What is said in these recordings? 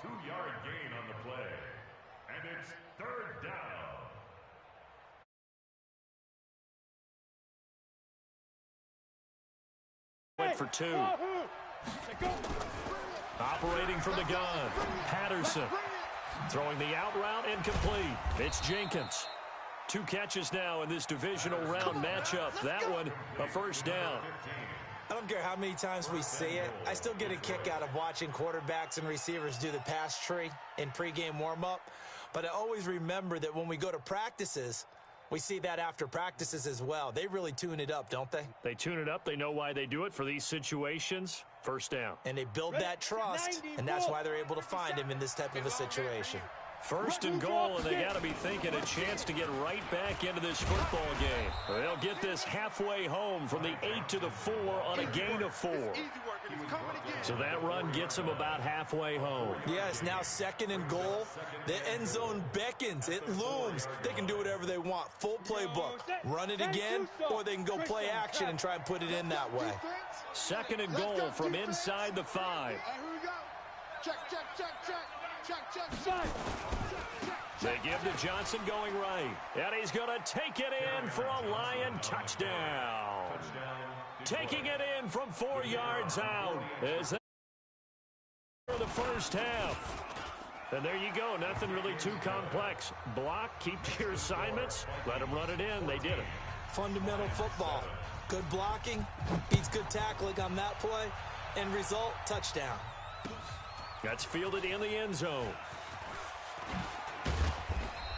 2-yard gain on the play. And it's third down. Went for 2. Operating from the gun. Patterson. Throwing the out route incomplete. It's Jenkins. 2 catches now in this divisional round matchup. That one, a first down. I don't care how many times we see it. I still get a kick out of watching quarterbacks and receivers do the pass tree in pregame warm-up. But I always remember that when we go to practices, we see that after practices as well. They really tune it up, don't they? They tune it up. They know why they do it for these situations. First down. And they build that trust, and that's why they're able to find him in this type of a situation. First and goal, and they got to be thinking a chance to get right back into this football game. They'll get this halfway home from the 8 to the 4 on a gain of 4. So that run gets them about halfway home. Yeah, it's now second and goal. The end zone beckons. It looms. They can do whatever they want. Full playbook. Run it again, or they can go play action and try and put it in that way. Second and goal from inside the 5. They give to Johnson going right. And he's going to take it in for a Lion touchdown. Taking it in from 4 yards out. Is that for the first half? And there you go. Nothing really too complex. Block, keep to your assignments. Let them run it in. They did it. Fundamental football. Good blocking. Beats good tackling on that play. End result, touchdown. That's fielded in the end zone.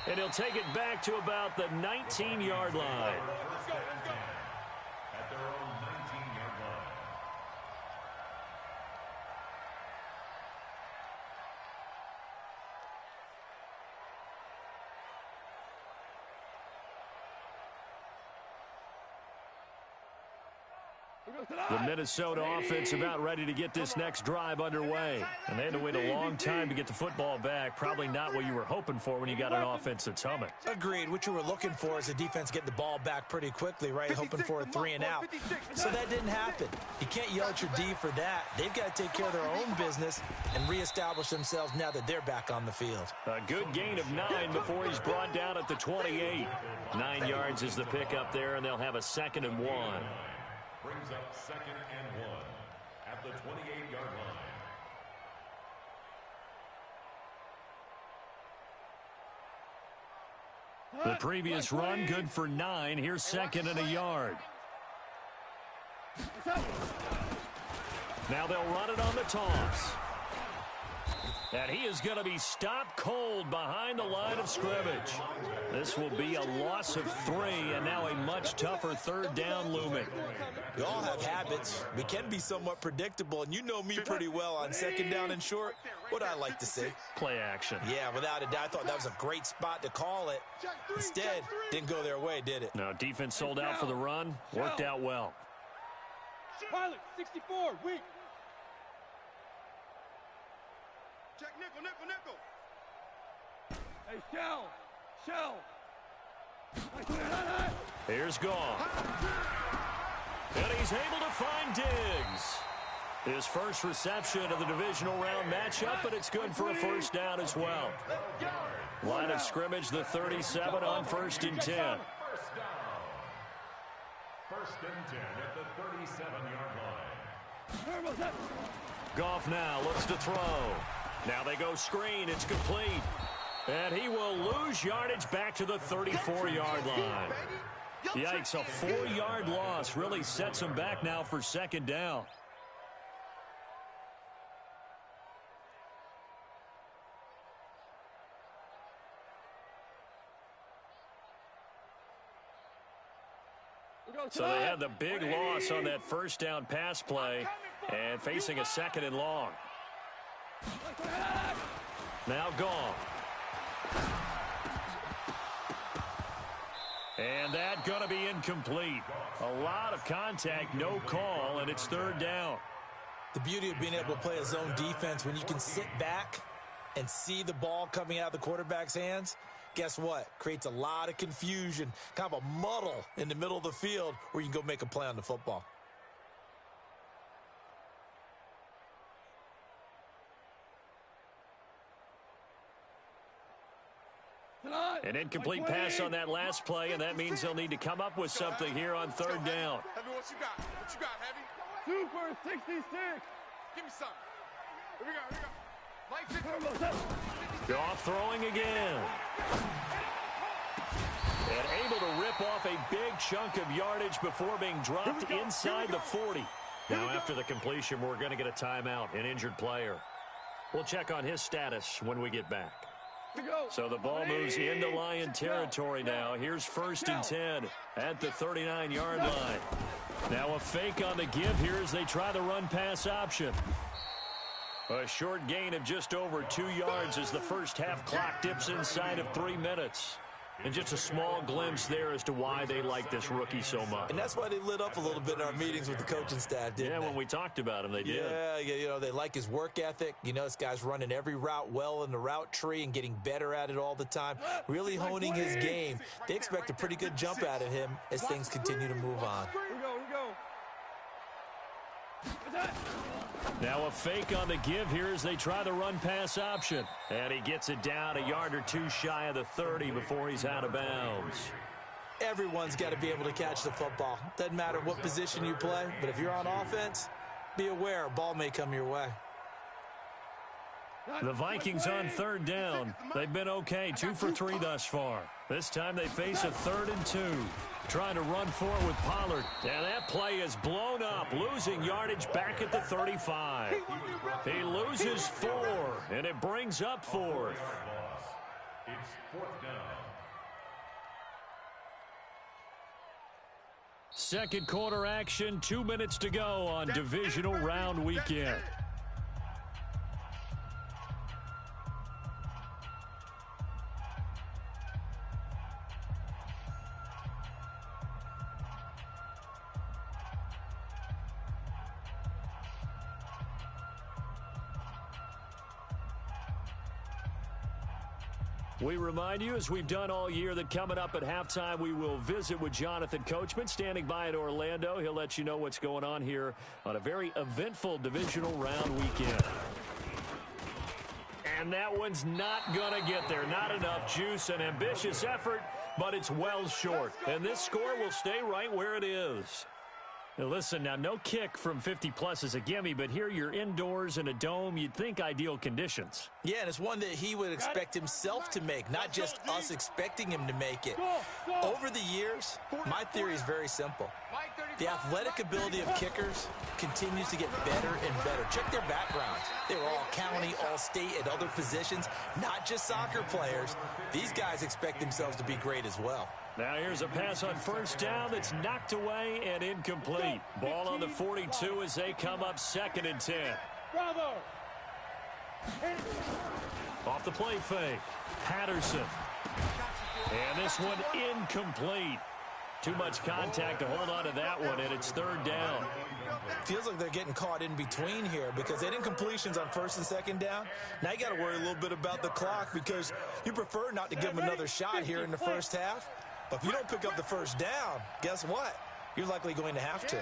And he'll take it back to about the 19-yard line. At their own 19-yard line. The Minnesota offense about ready to get this next drive underway. And they had to wait a long time to get the football back. Probably not what you were hoping for when you got an offense that's humming. Agreed. What you were looking for is the defense getting the ball back pretty quickly, right? Hoping for a 3 and out. So that didn't happen. You can't yell at your D for that. They've got to take care of their own business and reestablish themselves now that they're back on the field. A good gain of 9 before he's brought down at the 28. 9 yards is the pickup there, and they'll have a 2nd and 1. Brings up 2nd and 1 at the 28-yard line. The previous run, good for 9. Here's 2nd and a yard. Now they'll run it on the toss. And he is going to be stopped cold behind the line of scrimmage. This will be a loss of 3, and now a much tougher 3rd down looming. We all have habits. We can be somewhat predictable, and you know me pretty well on 2nd down and short. What I like to see. Play action. Yeah, without a doubt. I thought that was a great spot to call it. Instead, didn't go their way, did it? No, defense sold out for the run. Worked out well. Pilot, 64, weak. Check nickel. Hey, shell. Here's Goff. And he's able to find Diggs. His first reception of the divisional round matchup, but it's good for a first down as well. Line of scrimmage, the 37 on 1st and 10. First down. 1st and 10 at the 37-yard line. Goff now looks to throw. Now they go screen. It's complete. And he will lose yardage back to the 34-yard line. Yikes, a 4-yard loss really sets him back now for 2nd down. So they had the big loss on that 1st down pass play and facing a 2nd and long. Now Goff. And that going to be incomplete. A lot of contact, no call, and it's 3rd down. The beauty of being able to play a zone defense when you can sit back and see the ball coming out of the quarterback's hands, guess what? Creates a lot of confusion, kind of a muddle in the middle of the field where you can go make a play on the football. An incomplete pass on that last play, and that means they'll need to come up with something here on third down. Heavy, what you got? What you got, Heavy? Super 66. Give me something. Here we go, here we go. Mike, Goff throwing again. And able to rip off a big chunk of yardage before being dropped inside the 40. Now after the completion, we're going to get a timeout, an injured player. We'll check on his status when we get back. So the ball moves into Lion territory now. Here's 1st and 10 at the 39-yard line. Now a fake on the give here as they try the run-pass option. A short gain of just over 2 yards as the first half clock dips inside of 3 minutes. And just a small glimpse there as to why they like this rookie so much. And that's why they lit up a little bit in our meetings with the coaching staff, didn't they? When we talked about him, they did. Yeah, you know, they like his work ethic. You know, this guy's running every route well in the route tree and getting better at it all the time, really honing his game. They expect a pretty good jump out of him as things continue to move on. Here we go. Now a fake on the give here as they try the run-pass option. And he gets it down a yard or two shy of the 30 before he's out of bounds. Everyone's got to be able to catch the football. Doesn't matter what position you play, but if you're on offense, be aware a ball may come your way. The Vikings on third down. They've been okay, 2 for 3 thus far. This time they face a 3rd and 2. Trying to run for it with Pollard. And that play is blown up, losing yardage back at the 35. He loses 4, and it brings up 4th. It's 4th down. Second quarter action, 2 minutes to go on divisional round weekend. We remind you, as we've done all year, that coming up at halftime, we will visit with Jonathan Coachman, standing by in Orlando. He'll let you know what's going on here on a very eventful divisional round weekend. And that one's not going to get there. Not enough juice, an ambitious effort, but it's well short. And this score will stay right where it is. Now listen, now no kick from 50-plus is a gimme, but here you're indoors in a dome. You'd think ideal conditions. Yeah, and it's one that he would expect himself to make, not just us expecting him to make it. Over the years, my theory is very simple. The athletic ability of kickers continues to get better and better. Check their backgrounds. They were all county, all state, at other positions, not just soccer players. These guys expect themselves to be great as well. Now here's a pass on first down that's knocked away and incomplete. Ball on the 42 as they come up 2nd and 10. Bravo. Off the play fake. Patterson. And this one incomplete. Too much contact to hold on to that one, and it's 3rd down. Feels like they're getting caught in between here because they had incompletions on 1st and 2nd down. Now you got to worry a little bit about the clock because you prefer not to give them another shot here in the first half. But if you don't pick up the first down, guess what? You're likely going to have to.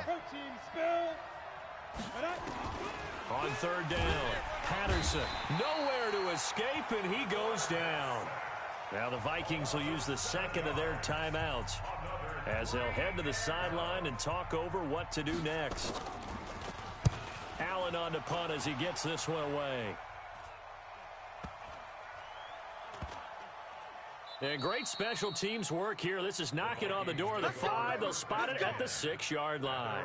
On 3rd down, Patterson nowhere to escape, and he goes down. Now the Vikings will use the 2nd of their timeouts as they'll head to the sideline and talk over what to do next. Allen on the punt as he gets this one away. And great special teams work here. This is knocking on the door of the 5. They'll spot it at the 6-yard line.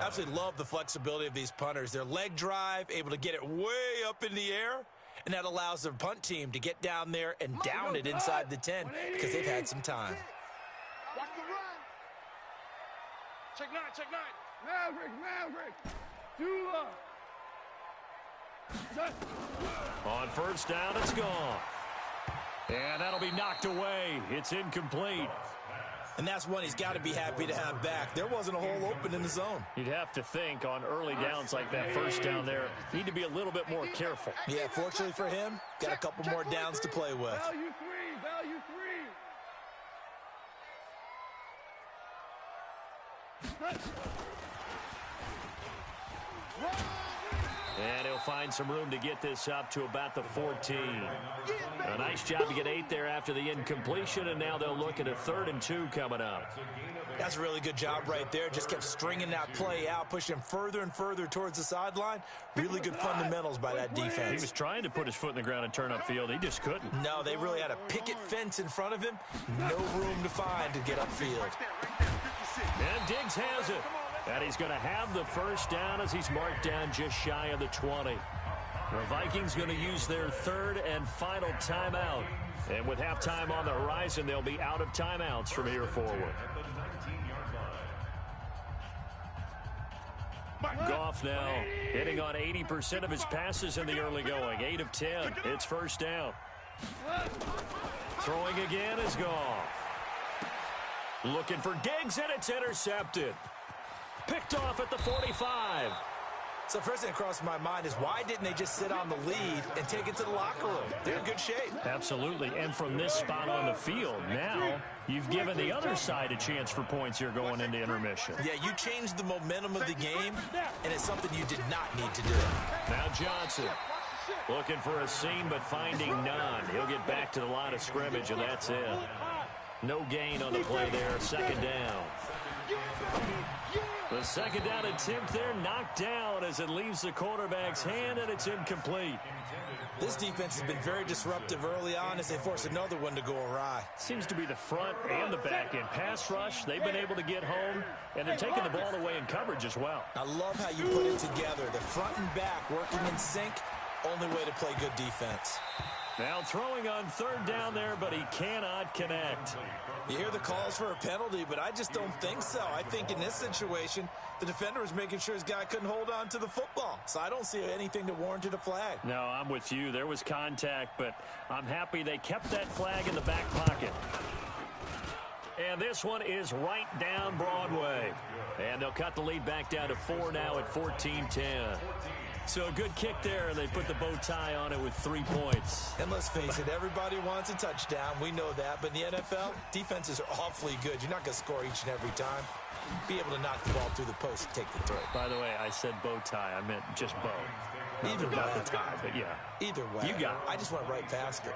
Absolutely love the flexibility of these punters. Their leg drive, able to get it way up in the air, and that allows their punt team to get down there and down it inside the 10 because they've had some time. Watch the run. Check 9, check 9. Dula. On first down, it's gone. And that'll be knocked away. It's incomplete. And that's one he's got to be happy to have back. There wasn't a hole open in the zone. You'd have to think on early downs like that first down there, need to be a little bit more careful. Yeah, fortunately for him, got a couple more downs to play with. Value 3. And he'll find some room to get this up to about the 14. A nice job to get 8 there after the incompletion, and now they'll look at a 3rd and 2 coming up. That's a really good job right there. Just kept stringing that play out, pushing him further and further towards the sideline. Really good fundamentals by that defense. He was trying to put his foot in the ground and turn upfield. He just couldn't. No, they really had a picket fence in front of him. No room to find to get upfield. And Diggs has it. And he's going to have the first down as he's marked down just shy of the 20. The Vikings going to use their 3rd and final timeout. And with halftime on the horizon, they'll be out of timeouts from here forward. Goff now hitting on 80% of his passes in the early going. 8 of 10. It's first down. Throwing again is Goff. Looking for Diggs, and it's intercepted. Picked off at the 45. So first thing that crossed my mind is why didn't they just sit on the lead and take it to the locker room? They're in good shape. Absolutely. And from this spot on the field, now you've given the other side a chance for points here going into intermission. Yeah, you changed the momentum of the game, and it's something you did not need to do. Now Johnson looking for a seam, but finding none. He'll get back to the line of scrimmage, and that's it. No gain on the play there. Second down. The second down attempt there knocked down as it leaves the quarterback's hand, and it's incomplete. This defense has been very disruptive early on as they force another one to go awry. Seems to be the front and the back end. Pass rush, they've been able to get home, and they're taking the ball away in coverage as well. I love how you put it together. The front and back working in sync, only way to play good defense. Now throwing on 3rd down there, but he cannot connect. You hear the calls for a penalty, but I just don't think so. I think in this situation, the defender was making sure his guy couldn't hold on to the football. So I don't see anything that warranted a flag. No, I'm with you. There was contact, but I'm happy they kept that flag in the back pocket. And this one is right down Broadway. And they'll cut the lead back down to 4 now at 14-10. So a good kick there, and they put the bow tie on it with 3 points. And let's face it, everybody wants a touchdown. We know that. But in the NFL, defenses are awfully good. You're not going to score each and every time. Be able to knock the ball through the post and take the throw. By the way, I said bow tie. I meant just bow. Either way. Not the tie, but yeah. Either way. You got it. I just went right past it.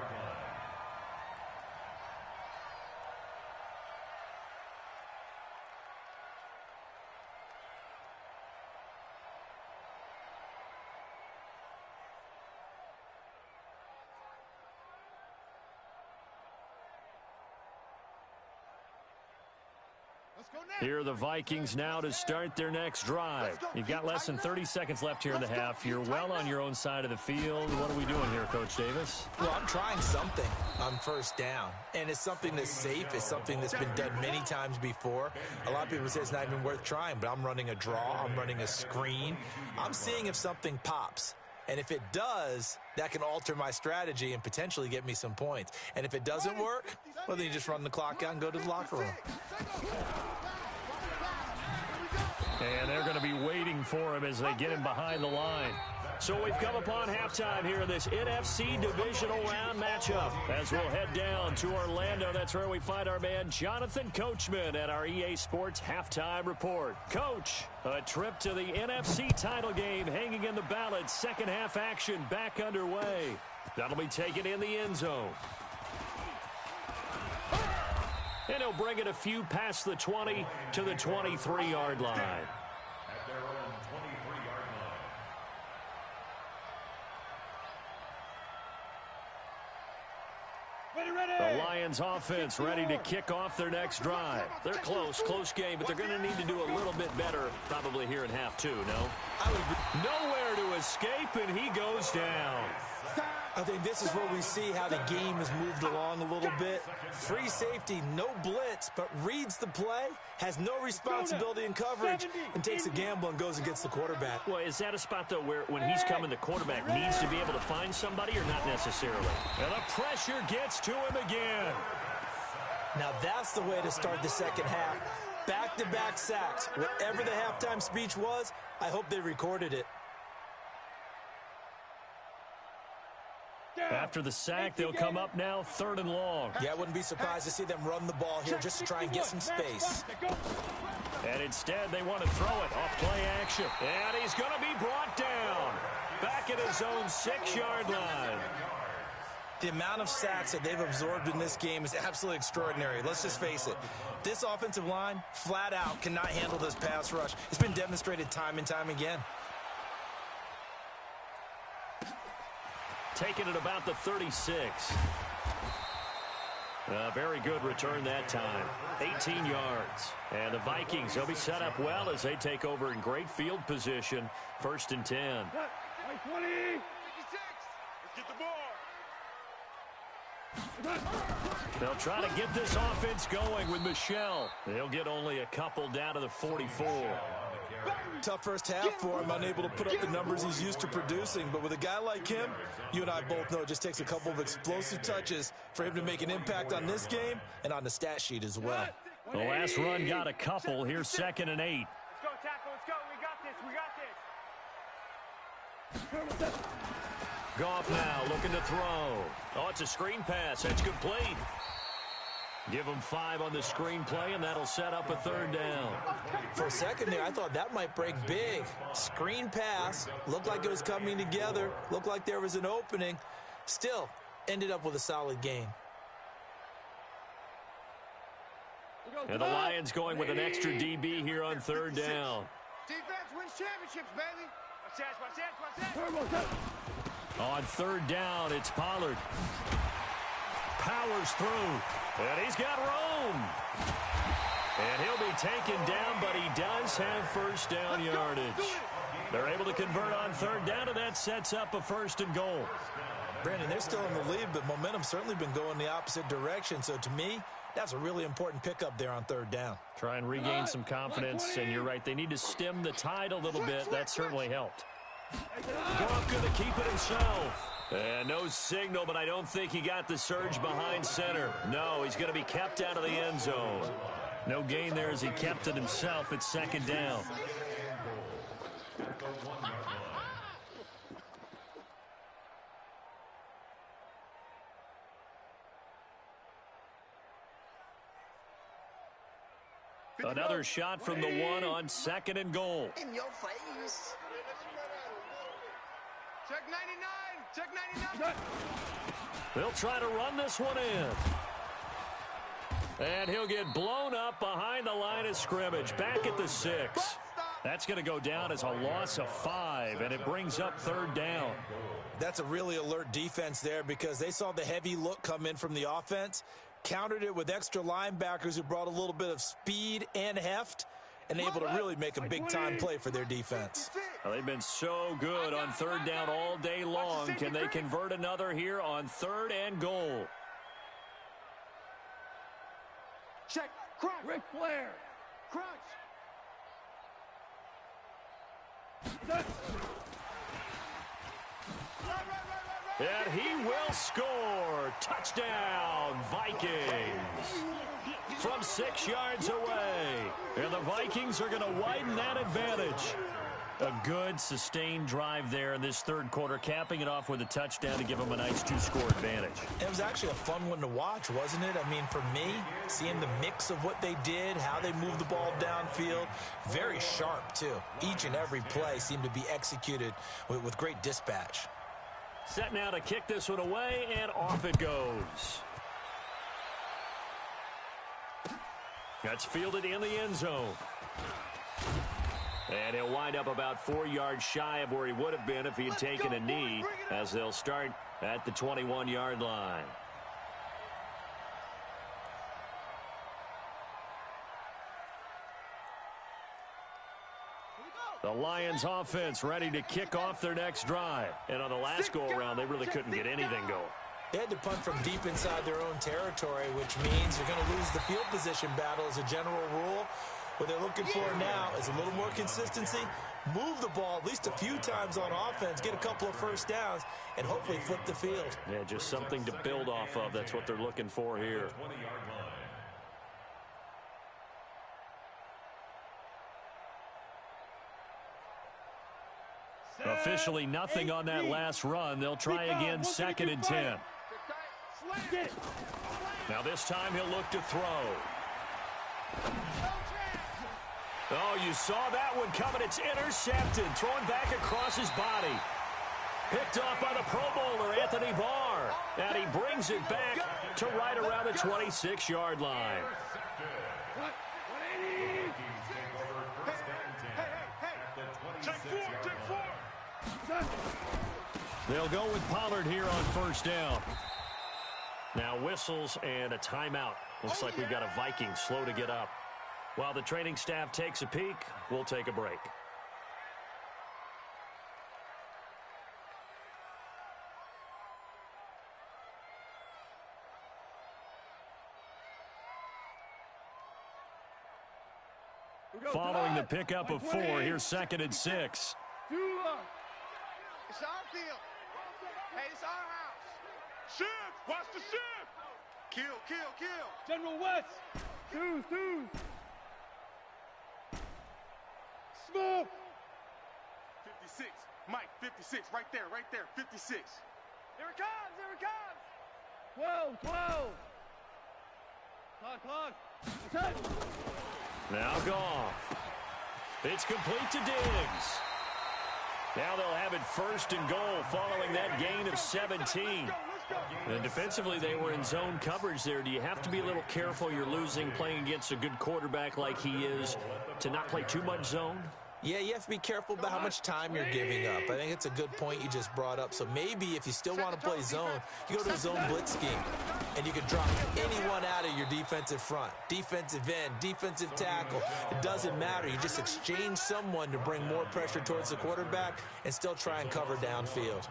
Here are the Vikings now to start their next drive. You've got less than 30 seconds left here in the half. You're well on your own side of the field. What are we doing here, Coach Davis? Well, I'm trying something on first down. And it's something that's safe. It's something that's been done many times before. A lot of people say it's not even worth trying, but I'm running a draw. I'm running a screen. I'm seeing if something pops. And if it does, that can alter my strategy and potentially get me some points. And if it doesn't work, well, then you just run the clock out and go to the locker room. And they're going to be waiting for him as they get him behind the line. So we've come upon halftime here in this NFC Divisional Round matchup. As we'll head down to Orlando, that's where we find our man Jonathan Coachman at our EA Sports Halftime Report. Coach, a trip to the NFC title game hanging in the balance. Second half action back underway. That'll be taken in the end zone. And he'll bring it a few past the 20 to the 23-yard line. At their own 23-yard line. Ready. The Lions offense ready to kick off their next drive. They're close game, but they're going to need to do a little bit better probably here in half 2, no? Nowhere to escape, and he goes down. I think this is where we see how the game has moved along a little bit. Free safety, no blitz, but reads the play, has no responsibility in coverage, and takes a gamble and goes and gets the quarterback. Well, is that a spot, though, where when he's coming, the quarterback needs to be able to find somebody or not necessarily? And the pressure gets to him again. Now that's the way to start the second half. Back-to-back sacks. Whatever the halftime speech was, I hope they recorded it. After the sack, they'll come up now 3rd and long. Yeah, I wouldn't be surprised to see them run the ball here just to try and get some space. And instead, they want to throw it off play action. And he's going to be brought down. back at his own 6-yard line. The amount of sacks that they've absorbed in this game is absolutely extraordinary. Let's just face it. This offensive line, flat out, cannot handle this pass rush. It's been demonstrated time and time again. Taking it about the 36. A very good return that time. 18 yards. And the Vikings, they'll be set up well as they take over in great field position. 1st and 10. 20. 56. Let's get the ball. They'll try to get this offense going with Michelle. They'll get only a couple down to the 44. Tough first half for him, unable to put up the numbers he's used to producing. But with a guy like him, you and I both know it just takes a couple of explosive touches for him to make an impact on this game and on the stat sheet as well. The last run got a couple. Here's 2nd and 8. Let's go, tackle. Let's go. We got this. Goff now looking to throw. Oh, it's a screen pass. That's complete. Give him 5 on the screen play, and that'll set up a 3rd down. For a second there, I thought that might break big. Screen pass. Looked like it was coming together. Looked like there was an opening. Still, ended up with a solid game. And the Lions going with an extra DB here on 3rd down. Defense wins championships, baby. On 3rd down, it's Pollard. Powers through. And he's got room. And he'll be taken down, but he does have 1st down yardage. They're able to convert on 3rd down, and that sets up a 1st and goal. Brandon, they're still in the lead, but momentum's certainly been going the opposite direction. So to me, that's a really important pickup there on 3rd down. Try and regain some confidence, and you're right. They need to stem the tide a little bit. That certainly helped. Goff going to keep it himself. And no signal, but I don't think he got the surge behind center. No, he's going to be kept out of the end zone. No gain there as he kept it himself at 2nd down. Another shot from the 1 on 2nd and goal. In your face. Check 99. Check 99. They'll try to run this one in. And he'll get blown up behind the line of scrimmage. Back at the 6. That's going to go down as a loss of 5, and it brings up 3rd down. That's a really alert defense there because they saw the heavy look come in from the offense, countered it with extra linebackers who brought a little bit of speed and heft, and able to really make a big-time play for their defense. Well, they've been so good on 3rd down all day long. Can they convert another here on 3rd and goal? Check. Crunch. Ric Flair. Crunch. And he will score. Touchdown, Vikings. From 6 yards away. And the Vikings are going to widen that advantage. A good, sustained drive there in this 3rd quarter, capping it off with a touchdown to give them a nice 2-score advantage. It was actually a fun one to watch, wasn't it? I mean, for me, seeing the mix of what they did, how they moved the ball downfield, very sharp, too. Each and every play seemed to be executed with great dispatch. Set now to kick this one away, and off it goes. That's fielded in the end zone. And he'll wind up about 4 yards shy of where he would have been if he had taken a knee, as they'll start at the 21-yard line. The Lions offense ready to kick off their next drive. And on the last go-around, they really couldn't get anything going. They had to punt from deep inside their own territory, which means you're going to lose the field position battle as a general rule. What they're looking for now is a little more consistency, move the ball at least a few times on offense, get a couple of 1st downs, and hopefully flip the field. Yeah, just something to build off of. That's what they're looking for here. Officially nothing on that last run. They'll try again 2nd and 10. Now this time he'll look to throw. Oh, you saw that one coming. It's intercepted. Thrown back across his body. Picked off by the Pro Bowler, Anthony Barr. And he brings it back to right around the 26-yard line. They'll go with Pollard here on first down. Now whistles and a timeout. Looks like we've got a Viking slow to get up. While the training staff takes a peek, we'll take a break. Following the pickup of 4, here's 2nd and 6. It's our field. Hey, it's our house. Shift! Watch the shift! Kill, kill, kill. General West. Two. Smoke. 56. Mike, 56. Right there, 56. Here it comes. 12. Clock. Attack. Now Goff. It's complete to Diggs. Now they'll have it 1st and goal following that gain of 17. And defensively, they were in zone coverage there. Do you have to be a little careful? You're losing playing against a good quarterback like he is to not play too much zone? Yeah, you have to be careful about how much time you're giving up. I think it's a good point you just brought up. So maybe if you still want to play zone, you go to a zone blitz scheme, and you can drop anyone out of your defensive front, defensive end, defensive tackle. It doesn't matter. You just exchange someone to bring more pressure towards the quarterback and still try and cover downfield.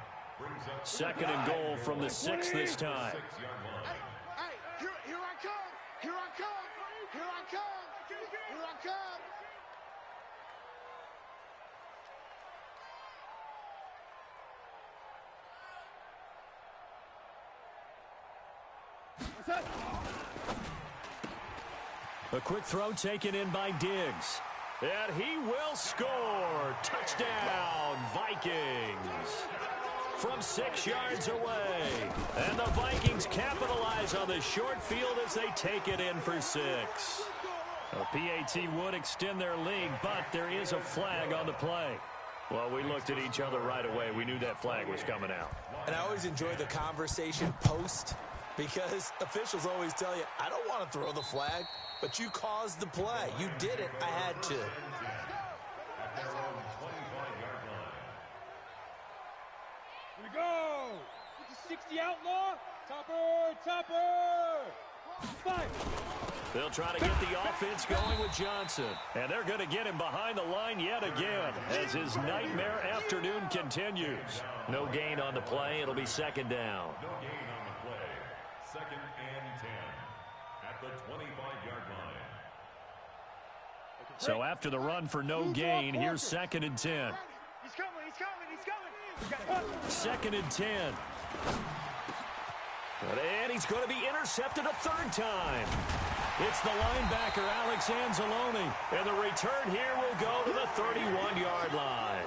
2nd and goal from the 6 this time. Hey, here I come. A quick throw taken in by Diggs. And he will score. Touchdown, Vikings. From 6 yards away. And the Vikings capitalize on the short field as they take it in for 6. A PAT would extend their lead, but there is a flag on the play. Well, we looked at each other right away. We knew that flag was coming out. And I always enjoy the conversation post because officials always tell you, I don't want to throw the flag, but you caused the play. You did it. I had to. Here we go. 60 outlaw. Topper. Fight. They'll try to get the offense going with Johnson. And they're going to get him behind the line yet again as his nightmare afternoon continues. No gain on the play. It'll be 2nd down. No gain on the play. 2nd and 10 at the 25-yard line. So after the run for no gain, here's 2nd and 10. He's coming. 2nd and 10. And he's going to be intercepted a 3rd time. It's the linebacker, Alex Anzalone. And the return here will go to the 31-yard line.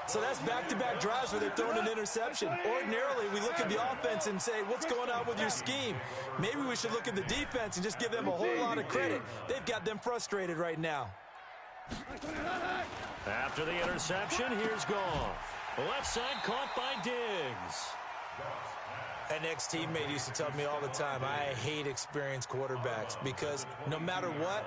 So that's back-to-back drives where they've thrown an interception. Ordinarily, we look at the offense and say, what's going on with your scheme? Maybe we should look at the defense and just give them a whole lot of credit. They've got them frustrated right now. After the interception, here's Goff. Left side caught by Diggs. An ex-teammate used to tell me all the time, I hate experienced quarterbacks because no matter what,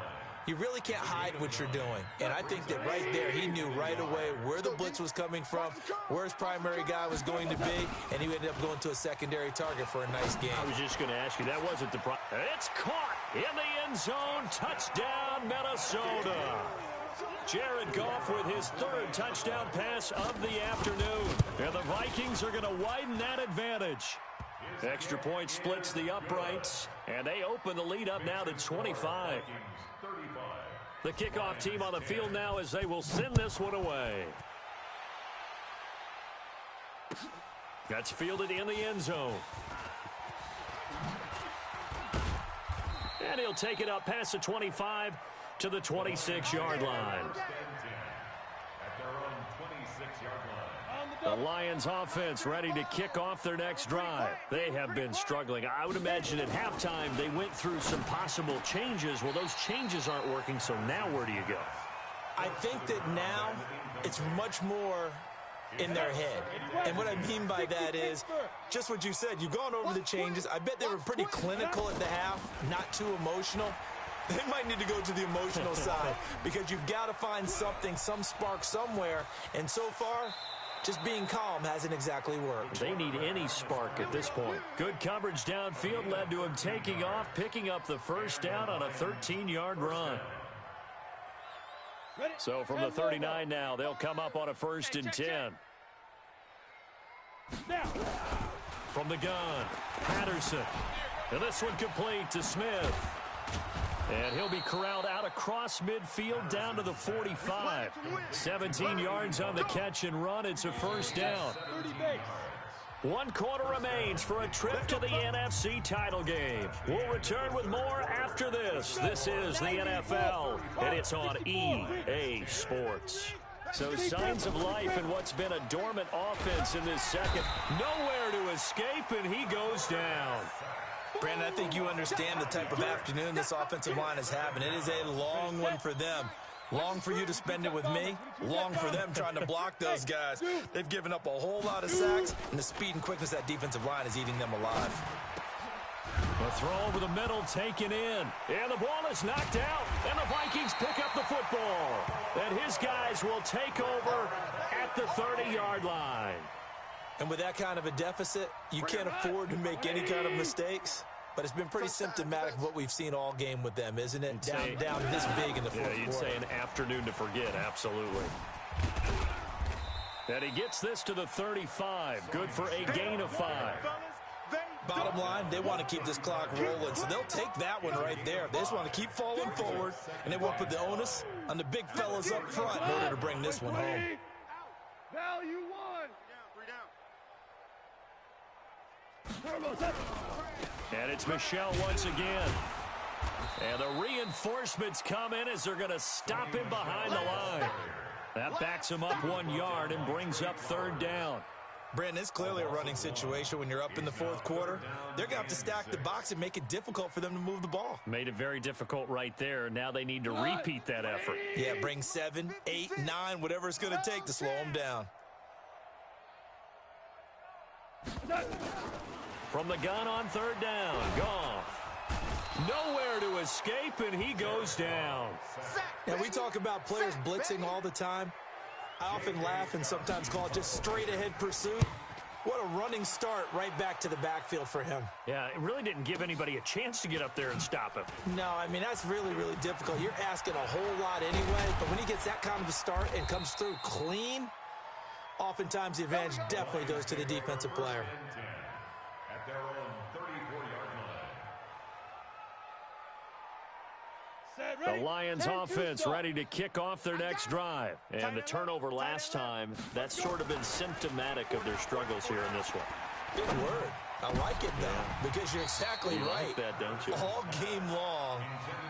you really can't hide what you're doing. And I think that right there, he knew right away where the blitz was coming from, where his primary guy was going to be, and he ended up going to a secondary target for a nice game. I was just going to ask you, that wasn't the problem. It's caught in the end zone. Touchdown, Minnesota. Jared Goff with his 3rd touchdown pass of the afternoon. And the Vikings are going to widen that advantage. Extra point splits the uprights, and they open the lead up now to 25. The kickoff team on the field now as they will send this one away. That's fielded in the end zone. And he'll take it up past the 25 to the 26-yard line. The Lions offense ready to kick off their next drive. They have been struggling. I would imagine at halftime they went through some possible changes. Well, those changes aren't working, so now where do you go? I think that now it's much more in their head. And what I mean by that is just what you said. You've gone over the changes. I bet they were pretty clinical at the half, not too emotional. They might need to go to the emotional side because you've got to find something, some spark somewhere. And so far, just being calm hasn't exactly worked. They need any spark at this point. Good coverage downfield led to him taking off, picking up the first down on a 13-yard run. So from the 39 now, they'll come up on a 1st and 10. From the gun, Patterson. And this one complete to Smith. And he'll be corralled out across midfield down to the 45. 17 yards on the catch and run. It's a 1st down. 1 quarter remains for a trip to the NFC title game. We'll return with more after this. This is the NFL, and it's on EA Sports. So signs of life in what's been a dormant offense in this second. Nowhere to escape, and he goes down. Brandon, I think you understand the type of afternoon this offensive line is having. It is a long one for them. Long for you to spend it with me. Long for them trying to block those guys. They've given up a whole lot of sacks, and the speed and quickness of that defensive line is eating them alive. A throw over the middle taken in. And the ball is knocked out. And the Vikings pick up the football. And his guys will take over at the 30-yard line. And with that kind of a deficit, you can't afford to make any kind of mistakes. But it's been pretty symptomatic of what we've seen all game with them, isn't it? Down this big in the fourth quarter. You'd say an afternoon to forget, absolutely. And he gets this to the 35. Good for a gain of 5. Bottom line, they want to keep this clock rolling, so they'll take that one right there. They just want to keep falling forward, and they want to put the onus on the big fellas up front in order to bring this one home. Value 1. And it's Michel once again. And the reinforcements come in as they're going to stop him behind the line. That backs him up 1 yard and brings up 3rd down. Brandon, it's clearly a running situation when you're up in the fourth quarter. They're going to have to stack the box and make it difficult for them to move the ball. Made it very difficult right there. Now they need to repeat that effort. Yeah, bring 7, 8, 9, whatever it's going to take to slow them down. From the gun on 3rd down, Goff. Nowhere to escape, and he goes down. Now, we talk about players blitzing all the time. I often laugh and sometimes call it just straight-ahead pursuit. What a running start right back to the backfield for him. Yeah, it really didn't give anybody a chance to get up there and stop him. No, I mean, that's really, really difficult. You're asking a whole lot anyway, but when he gets that kind of a start and comes through clean, oftentimes the advantage definitely goes to the defensive player. At their own 34-yard line. The Lions offense ready to kick off their next drive. And the turnover last time, that's sort of been symptomatic of their struggles here in this one. Good word. I like it, though, because you're exactly right. Like that, don't you? All game long,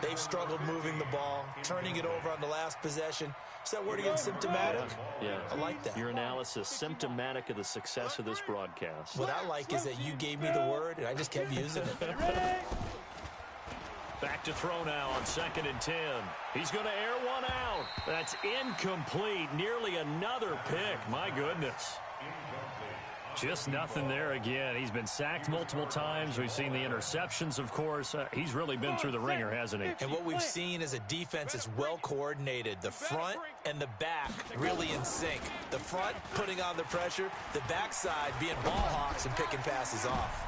they've struggled moving the ball, turning it over on the last possession. Is that word again, symptomatic? Yeah. I like that. Your analysis, symptomatic of the success of this broadcast. What I like is that you gave me the word, and I just kept using it. Back to throw now on 2nd and 10. He's going to air one out. That's incomplete. Nearly another pick. My goodness. Just nothing there again. He's been sacked multiple times. We've seen the interceptions, of course. He's really been through the ringer, hasn't he? And what we've seen is a defense that's well coordinated. The front and the back really in sync. The front putting on the pressure. The backside being ball hawks and picking passes off.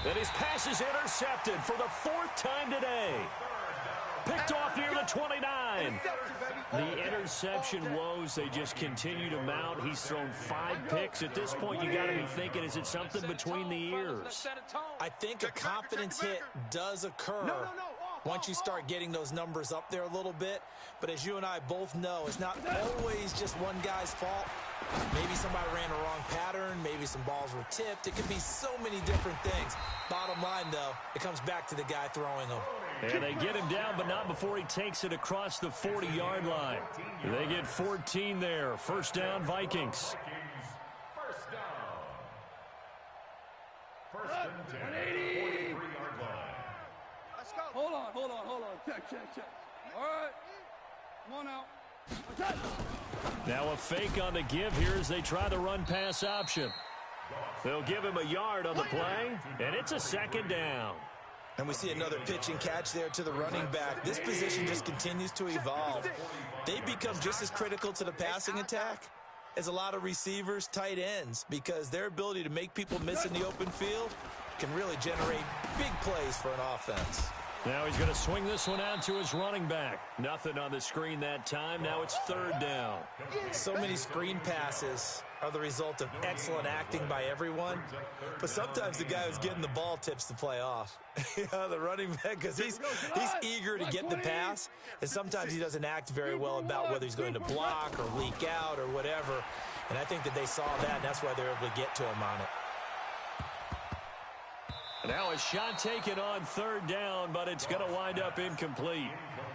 And his pass is intercepted for the 4th time today. Picked off near the 29. The interception woes, they just continue to mount. He's thrown 5 picks. At this point, you got to be thinking, is it something between the ears? I think a confidence hit does occur once you start getting those numbers up there a little bit. But as you and I both know, it's not always just one guy's fault. Maybe somebody ran a wrong pattern. Maybe some balls were tipped. It could be so many different things. Bottom line, though, it comes back to the guy throwing them. And they get him down, but not before he takes it across the 40-yard line. They get 14 there. 1st down, Vikings. First down. 1st and 10. 43-yard line. Let's go. Hold on. Check. All right. Come on out. Now a fake on the give here as they try the run-pass option. They'll give him a yard on the play, and it's a second down. And we see another pitch and catch there to the running back. This position just continues to evolve. They become just as critical to the passing attack as a lot of receivers, tight ends, because their ability to make people miss in the open field can really generate big plays for an offense. Now he's going to swing this one out to his running back. Nothing on the screen that time. Now it's third down. So many screen passes are the result of excellent acting by everyone, but sometimes the guy who's getting the ball tips the play off. The running back, because he's eager to get the pass, and sometimes he doesn't act very well about whether he's going to block or leak out or whatever, and I think that they saw that, and that's why they were able to get to him on it. Now a shot taken on third down, but it's going to wind up incomplete.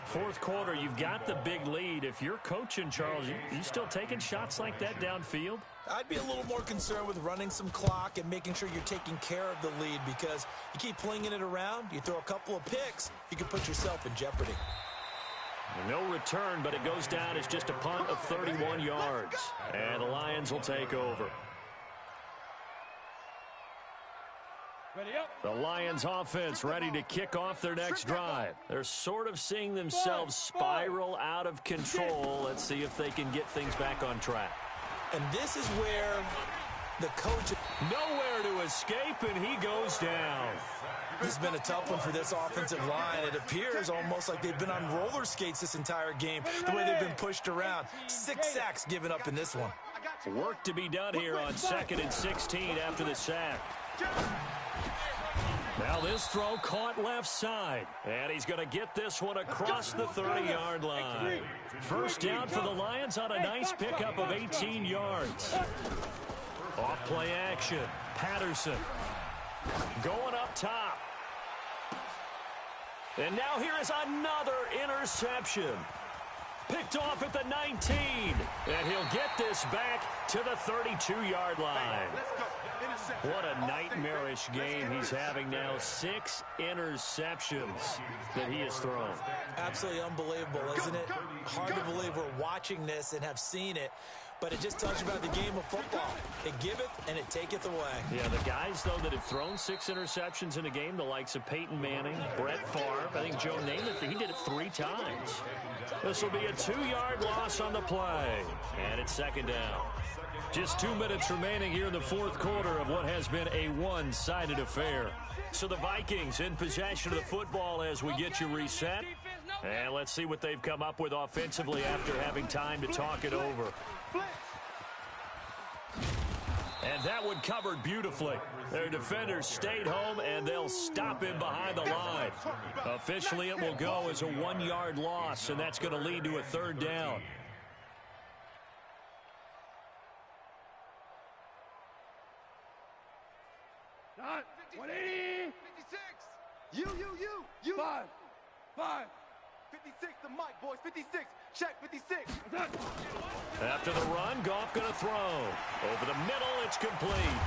Fourth quarter, you've got the big lead. If you're coaching, Charles, you still taking shots like that downfield? I'd be a little more concerned with running some clock and making sure you're taking care of the lead, because you keep flinging it around, you throw a couple of picks, you can put yourself in jeopardy. No return, but it goes down as just a punt of 31 yards. And the Lions will take over. The Lions offense ready to kick off their next drive. They're sort of seeing themselves spiral out of control. Let's see if they can get things back on track. And this is where the coach... Nowhere to escape, and he goes down. This has been a tough one for this offensive line. It appears almost like they've been on roller skates this entire game, the way they've been pushed around. 6 sacks given up in this one. Work to be done here on 2nd and 16 after the sack. Now this throw caught left side, and he's going to get this one across the 30-yard line. First down for the Lions on a nice pickup of 18 yards. Off play action. Patterson going up top. And now here is another interception. Picked off at the 19, and he'll get this back to the 32-yard line. What a nightmarish game he's having now. 6 interceptions that he has thrown. Absolutely unbelievable, isn't it? Hard to believe we're watching this and have seen it, but it just tells you about the game of football. It giveth and it taketh away. Yeah, the guys, though, that have thrown 6 interceptions in a game, the likes of Peyton Manning, Brett Favre, I think Joe Namath, he did it 3 times. This will be a 2-yard loss on the play, and it's second down. Just 2 minutes remaining here in the fourth quarter of what has been a one-sided affair. So the Vikings in possession of the football as we get you reset. And let's see what they've come up with offensively after having time to talk it over. And that one covered beautifully. Their defenders stayed home, and they'll stop him behind the line. Officially, it will go as a 1-yard loss, and that's going to lead to a third down. Not 180. 56. You. 5. 56, the mic, boys. 56. Check, 56. After the run, Goff going to throw. Over the middle, it's complete.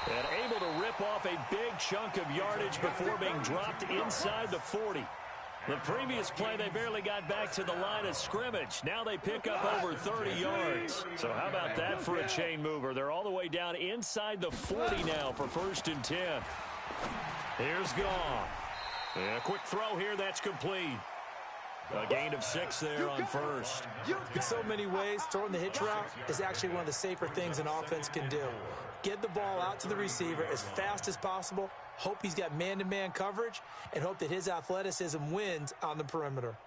And able to rip off a big chunk of yardage before being dropped inside the 40. The previous play, they barely got back to the line of scrimmage. Now they pick up over 30 yards. So how about that for a chain mover? They're all the way down inside the 40 now for 1st and 10. Here's Goff. And a quick throw here, that's complete. A gain of 6 there on first. In so many ways, throwing the hitch route is actually one of the safer things an offense can do. Get the ball out to the receiver as fast as possible, hope he's got man-to-man coverage, and hope that his athleticism wins on the perimeter.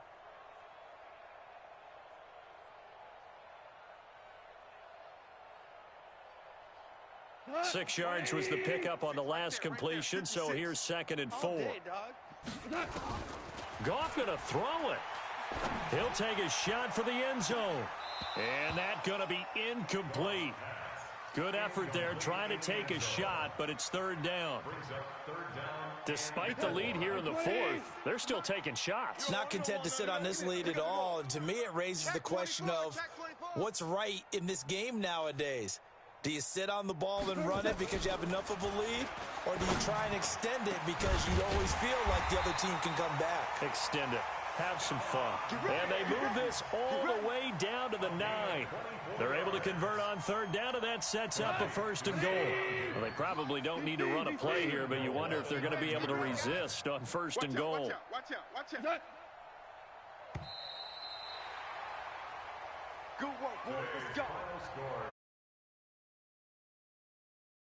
Six yards was the pickup on the last completion, so here's 2nd and 4. Goff going to throw it. He'll take a shot for the end zone. And that's going to be incomplete. Good effort there trying to take a shot, but it's third down. Despite the lead here in the fourth, they're still taking shots. Not content to sit on this lead at all. And to me, it raises the question of what's right in this game nowadays. Do you sit on the ball and run it because you have enough of a lead? Or do you try and extend it because you always feel like the other team can come back? Extend it. have some fun. And they move this all the way down to the 9. They're able to convert on third down, and that sets up a 1st and goal. Well, they probably don't need to run a play here, but you wonder if they're going to be able to resist on 1st and goal. Watch out. Good work, boy. Let's go. Final score